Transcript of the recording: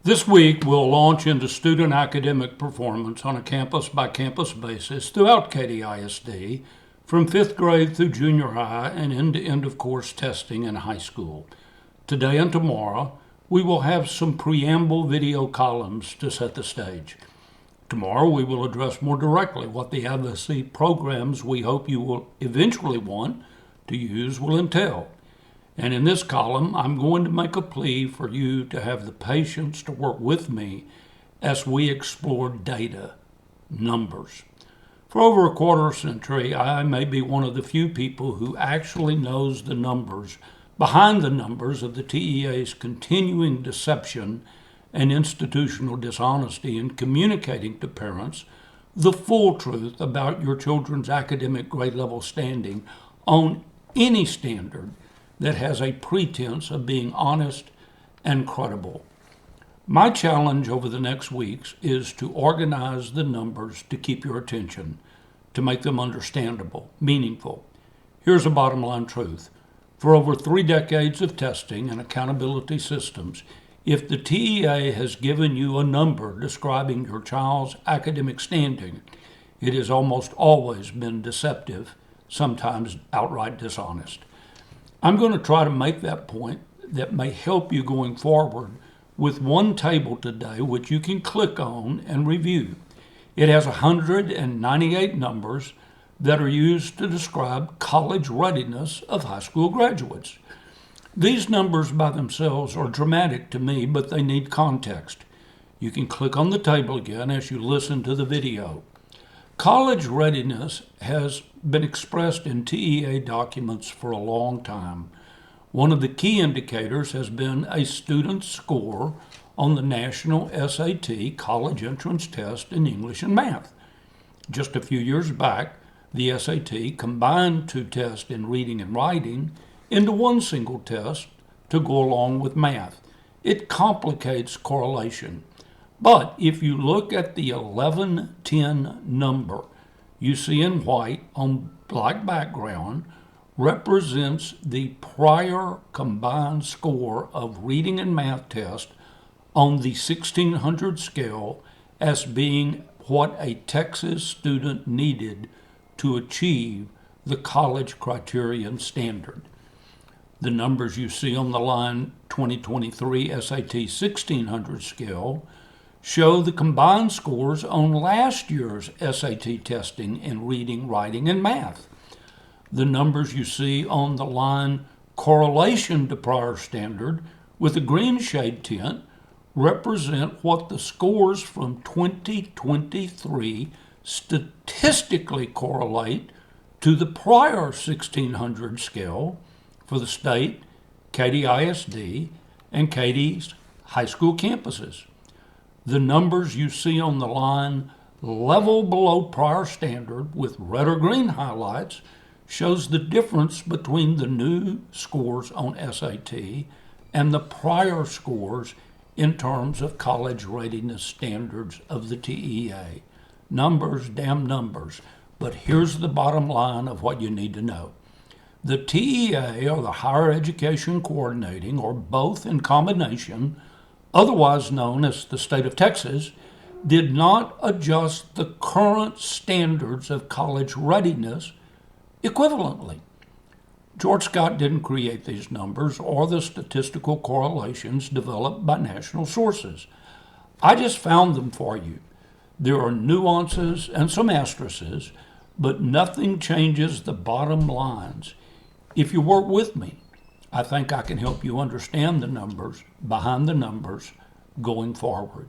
This week, we'll launch into student academic performance on a campus-by-campus basis throughout Katy ISD, from 5th grade through junior high and into end-of-course testing in high school. Today and tomorrow, we will have some preamble video columns to set the stage. Tomorrow, we will address more directly what the advocacy programs we hope you will eventually want to use will entail. And in this column, I'm going to make a plea for you to have the patience to work with me as we explore data, numbers. For over a quarter century, I may be one of the few people who actually knows the numbers behind the numbers of the TEA's continuing deception and institutional dishonesty in communicating to parents the full truth about your children's academic grade level standing on any standard that has a pretense of being honest and credible. My challenge over the next weeks is to organize the numbers to keep your attention, to make them understandable, meaningful. Here's a bottom line truth. For over 3 decades of testing and accountability systems, if the TEA has given you a number describing your child's academic standing, it has almost always been deceptive, sometimes outright dishonest. I'm going to try to make that point that may help you going forward with one table today which you can click on and review. It has 198 numbers that are used to describe college readiness of high school graduates. These numbers by themselves are dramatic to me, but they need context. You can click on the table again as you listen to the video. College readiness has been expressed in TEA documents for a long time. One of the key indicators has been a student's score on the National SAT College Entrance Test in English and Math. Just a few years back, the SAT combined 2 tests in reading and writing into one single test to go along with math. It complicates correlation. But if you look at the 1110 number you see in white on black background, represents the prior combined score of reading and math test on the 1600 scale as being what a Texas student needed to achieve the college criterion standard. The numbers you see on the line 2023 SAT 1600 scale show the combined scores on last year's SAT testing in reading, writing, and math. The numbers you see on the line correlation to prior standard with a green shade tint represent what the scores from 2023 statistically correlate to the prior 1600 scale for the state, Katy ISD, and Katy's high school campuses. The numbers you see on the line level below prior standard with red or green highlights shows the difference between the new scores on SAT and the prior scores in terms of college readiness standards of the TEA. Numbers, damn numbers. But here's the bottom line of what you need to know. The TEA, or the Higher Education Coordinating, or both in combination, otherwise known as the state of Texas, did not adjust the current standards of college readiness equivalently. George Scott didn't create these numbers or the statistical correlations developed by national sources. I just found them for you. There are nuances and some asterisks, but nothing changes the bottom lines. If you work with me, I think I can help you understand the numbers behind the numbers going forward.